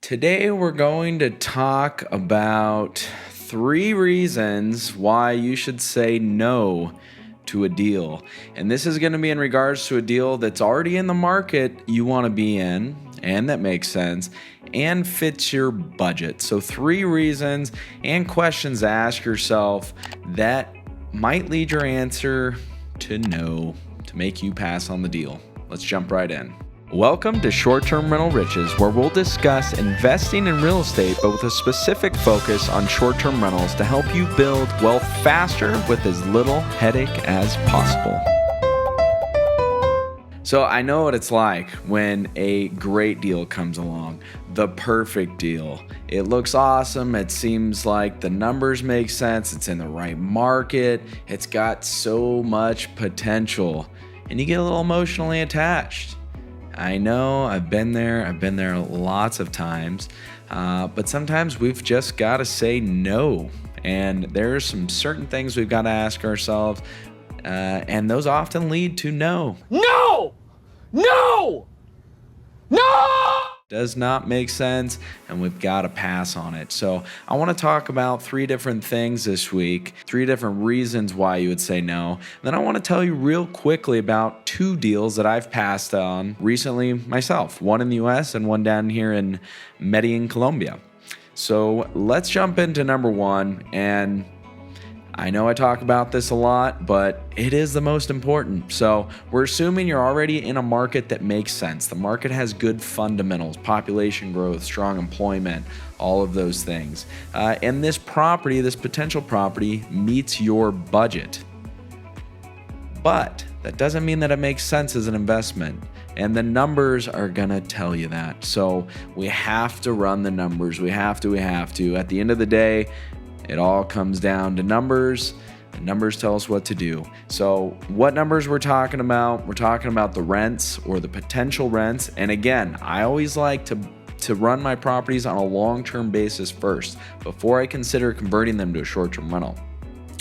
Today we're going to talk about 3 reasons why you should say no to a deal. And this is going to be in regards to a deal that's already in the market you want to be in and that makes sense and fits your budget. So 3 reasons and questions to ask yourself that might lead your answer to no, to make you pass on the deal. Let's jump right in. Welcome to Short-Term Rental Riches, where we'll discuss investing in real estate, but with a specific focus on short-term rentals to help you build wealth faster with as little headache as possible. So I know what it's like when a great deal comes along, the perfect deal. It looks awesome. It seems like the numbers make sense. It's in the right market. It's got so much potential, and you get a little emotionally attached. I know, I've been there lots of times, but sometimes we've just got to say no. And there's some certain things we've got to ask ourselves, and those often lead to no. No! No! No! Does not make sense, and we've got to pass on it. So I want to talk about 3 different things this week, 3 different reasons why you would say no. Then I want to tell you real quickly about 2 deals that I've passed on recently myself, one in the US and one down here in Medellin, Colombia. So let's jump into number 1, and I know I talk about this a lot, but it is the most important. So we're assuming you're already in a market that makes sense. The market has good fundamentals, population growth, strong employment, all of those things. And this potential property meets your budget. But that doesn't mean that it makes sense as an investment. And the numbers are going to tell you that. So we have to run the numbers. We have to. At the end of the day, it all comes down to numbers. The numbers tell us what to do. So what numbers we're talking about? We're talking about the rents or the potential rents. And again, I always like to run my properties on a long-term basis first before I consider converting them to a short-term rental.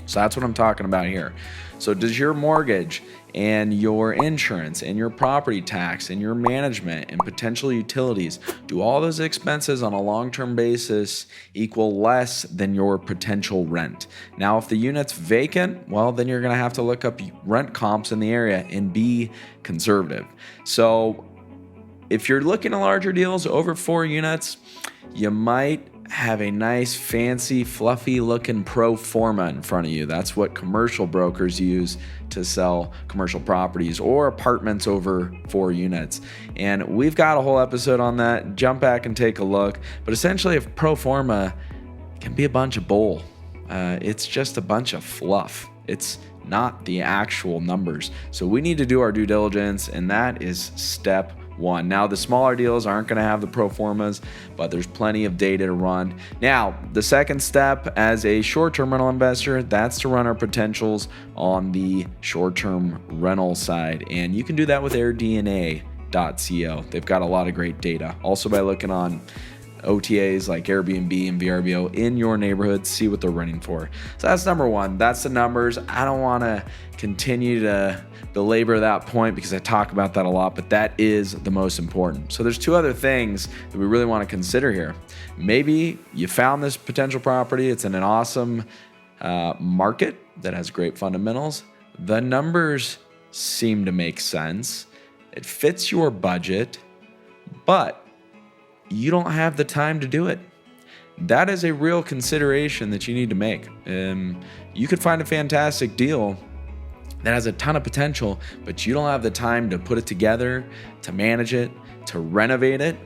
So that's what I'm talking about here. So does your mortgage and your insurance and your property tax and your management and potential utilities, do all those expenses on a long-term basis equal less than your potential rent? Now, if the unit's vacant, well, then you're going to have to look up rent comps in the area and be conservative. So if you're looking at larger deals over 4 units, you might have a nice, fancy, fluffy looking pro forma in front of you. That's what commercial brokers use to sell commercial properties or apartments over 4 units. And we've got a whole episode on that. Jump back and take a look. But essentially, a pro forma can be a bunch of bull. It's just a bunch of fluff. It's not the actual numbers. So we need to do our due diligence, and that is step 1. Now, the smaller deals aren't going to have the pro formas, but there's plenty of data to run. Now, the second step as a short-term rental investor, that's to run our potentials on the short-term rental side. And you can do that with airbnb.co. They've got a lot of great data. Also by looking on OTAs like Airbnb and VRBO in your neighborhood, see what they're running for. So that's number 1. That's the numbers. I don't want to continue to belabor that point because I talk about that a lot, but that is the most important. So there's 2 other things that we really want to consider here. Maybe you found this potential property. It's in an awesome market that has great fundamentals. The numbers seem to make sense. It fits your budget, but you don't have the time to do it. That is a real consideration that you need to make. You could find a fantastic deal that has a ton of potential, but you don't have the time to put it together, to manage it, to renovate it.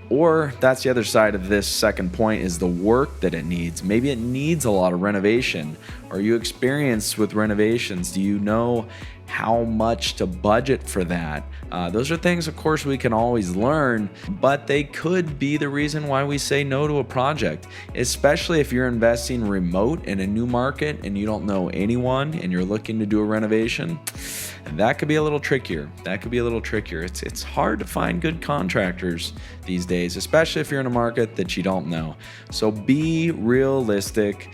Or that's the other side of this second point, is the work that it needs. Maybe it needs a lot of renovation. Are you experienced with renovations? Do you know how much to budget for that? Those are things, of course, we can always learn, but they could be the reason why we say no to a project, especially if you're investing remote in a new market and you don't know anyone and you're looking to do a renovation. That could be a little trickier. It's hard to find good contractors these days, especially if you're in a market that you don't know. So be realistic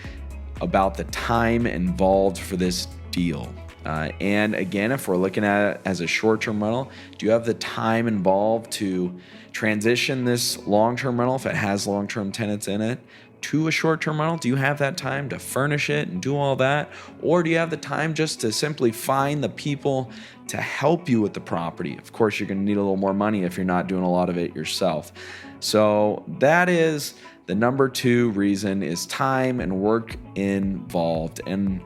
about the time involved for this deal. And again, if we're looking at it as a short-term rental, do you have the time involved to transition this long-term rental, if it has long-term tenants in it, to a short-term rental? Do you have that time to furnish it and do all that? Or do you have the time just to simply find the people to help you with the property? Of course, you're going to need a little more money if you're not doing a lot of it yourself. So that is the number 2 reason, is time and work involved. And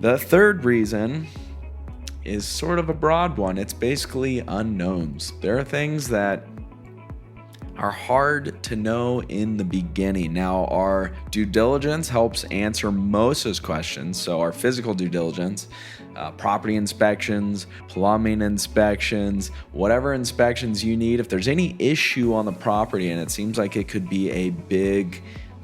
the third reason is sort of a broad one. It's basically unknowns. There are things that are hard to know in the beginning. Now, our due diligence helps answer most of those questions. So our physical due diligence, property inspections, plumbing inspections, whatever inspections you need. If there's any issue on the property and it seems like it could be a big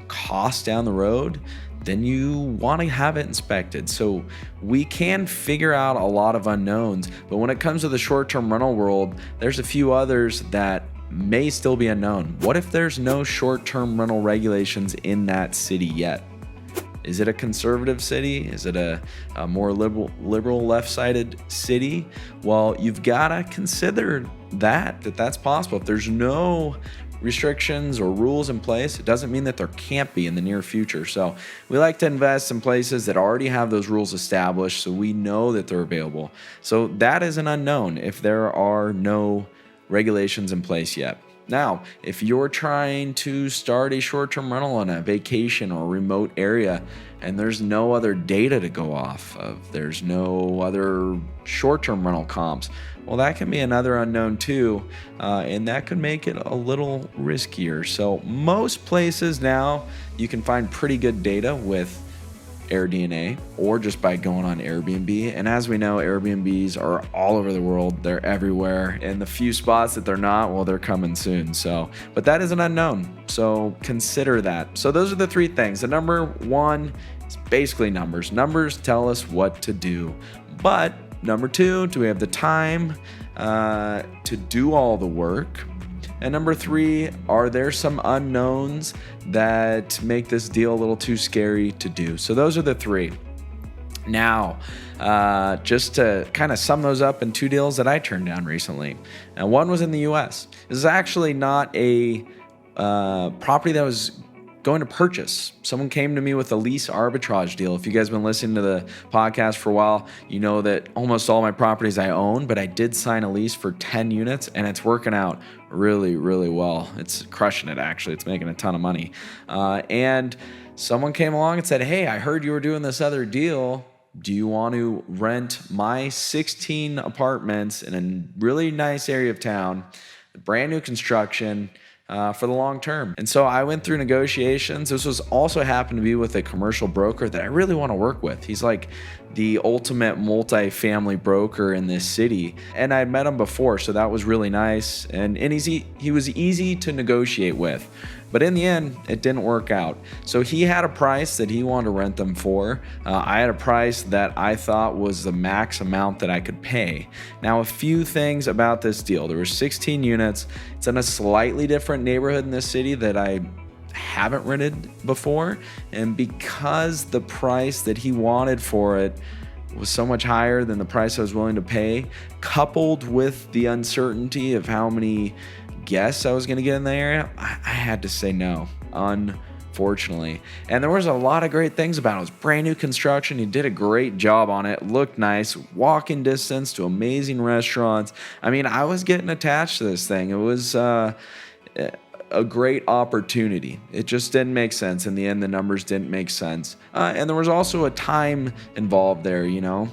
cost down the road, then you want to have it inspected. So we can figure out a lot of unknowns, but when it comes to the short-term rental world, there's a few others that may still be unknown. What if there's no short-term rental regulations in that city yet? Is it a conservative city? Is it a more liberal left-sided city? Well, you've got to consider that's possible. If there's no restrictions or rules in place, it doesn't mean that there can't be in the near future. So we like to invest in places that already have those rules established so we know that they're available. So that is an unknown if there are no regulations in place yet. Now, if you're trying to start a short-term rental in a vacation or remote area and there's no other data to go off of, there's no other short-term rental comps, well, that can be another unknown too, and that could make it a little riskier. So most places now you can find pretty good data with AirDNA or just by going on Airbnb. And as we know, Airbnbs are all over the world. They're everywhere. And the few spots that they're not, well, they're coming soon. So, but that is an unknown. So consider that. So those are the 3 things. The number 1 is basically numbers. Numbers tell us what to do. But number 2, do we have the time to do all the work? And number 3, are there some unknowns that make this deal a little too scary to do? So those are the 3. Now, just to kind of sum those up in 2 deals that I turned down recently. And one was in the US. This is actually not a property that was going to purchase. Someone came to me with a lease arbitrage deal. If you guys have been listening to the podcast for a while, you know that almost all my properties I own, but I did sign a lease for 10 units and it's working out really, really well. It's crushing it, actually. It's making a ton of money. And someone came along and said, hey, I heard you were doing this other deal. Do you want to rent my 16 apartments in a really nice area of town, brand new construction, for the long term? And so I went through negotiations. This was also happened to be with a commercial broker that I really want to work with. He's like the ultimate multifamily broker in this city. And I'd met him before, so that was really nice. And he was easy to negotiate with. But in the end, it didn't work out. So he had a price that he wanted to rent them for. I had a price that I thought was the max amount that I could pay. Now, a few things about this deal. There were 16 units. It's in a slightly different neighborhood in this city that I haven't rented before. And because the price that he wanted for it was so much higher than the price I was willing to pay, coupled with the uncertainty of how many guests I was going to get in the area, I had to say no, unfortunately. And there was a lot of great things about it. It was brand new construction. He did a great job on it. Looked nice. Walking distance to amazing restaurants. I mean, I was getting attached to this thing. It was a great opportunity. It just didn't make sense. In the end, the numbers didn't make sense. And there was also a time involved there, you know.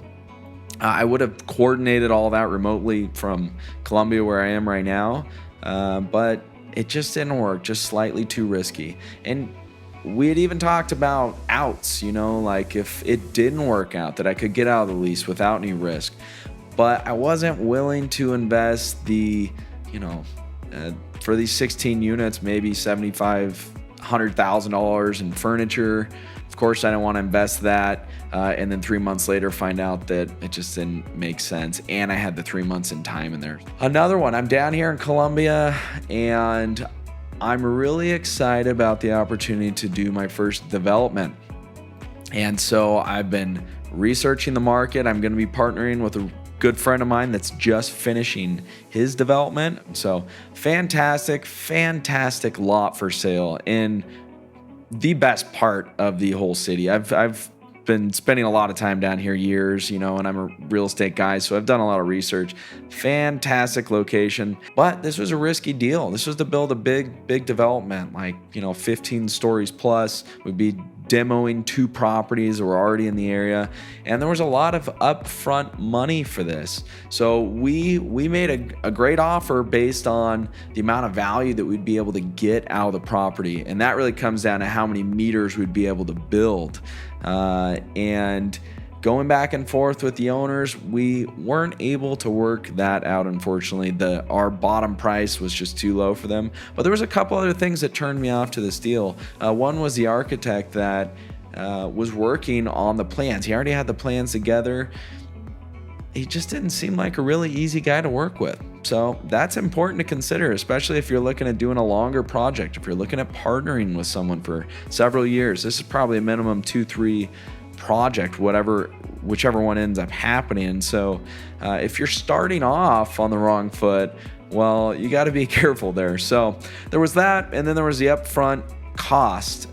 I would have coordinated all that remotely from Colombia, where I am right now. But it just didn't work, just slightly too risky. And we had even talked about outs, you know, like if it didn't work out, that I could get out of the lease without any risk. But I wasn't willing to invest for these 16 units, maybe $100,000 in furniture. Of course, I didn't want to invest that. And then 3 months later, find out that it just didn't make sense. And I had the 3 months in time in there. Another one, I'm down here in Colombia and I'm really excited about the opportunity to do my first development. And so I've been researching the market. I'm going to be partnering with a good friend of mine that's just finishing his development. So fantastic lot for sale in the best part of the whole city. I've been spending a lot of time down here years, and I'm a real estate guy, so I've done a lot of research. Fantastic location, but this was a risky deal. This was to build a big development, like 15 stories plus. We'd be demoing 2 properties that were already in the area, and there was a lot of upfront money for this. So we made a great offer based on the amount of value that we'd be able to get out of the property, and that really comes down to how many meters we'd be able to build. And going back and forth with the owners, we weren't able to work that out, unfortunately. Our bottom price was just too low for them. But there was a couple other things that turned me off to this deal. One was the architect that was working on the plans. He already had the plans together. He just didn't seem like a really easy guy to work with. So that's important to consider, especially if you're looking at doing a longer project. If you're looking at partnering with someone for several years, this is probably a minimum 2-3 project, whichever one ends up happening. So if you're starting off on the wrong foot, well, you got to be careful there. So there was that, and then there was the upfront cost.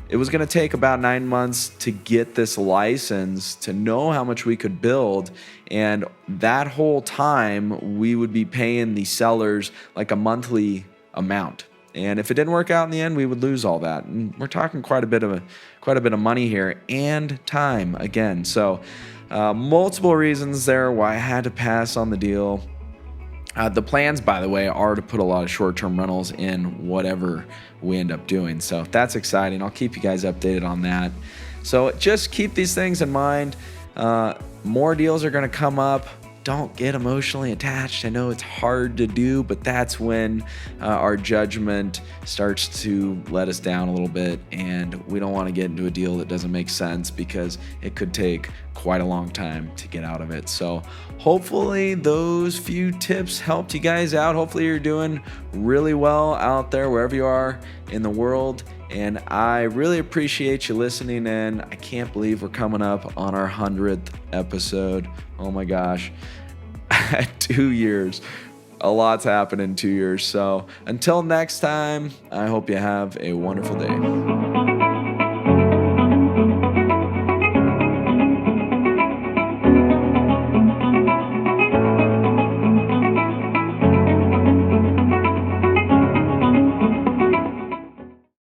It was going to take about 9 months to get this license, to know how much we could build, and that whole time we would be paying the sellers like a monthly amount. And if it didn't work out in the end, we would lose all that. And we're talking quite a bit of money here, and time again. So multiple reasons there why I had to pass on the deal. The plans, by the way, are to put a lot of short-term rentals in whatever we end up doing. So that's exciting. I'll keep you guys updated on that. So just keep these things in mind. More deals are going to come up. Don't get emotionally attached. I know it's hard to do, but that's when our judgment starts to let us down a little bit, and we don't want to get into a deal that doesn't make sense because it could take quite a long time to get out of it. So hopefully those few tips helped you guys out. Hopefully you're doing really well out there wherever you are in the world. And I really appreciate you listening in. I can't believe we're coming up on our 100th episode. Oh my gosh. 2 years. A lot's happened in 2 years. So until next time, I hope you have a wonderful day.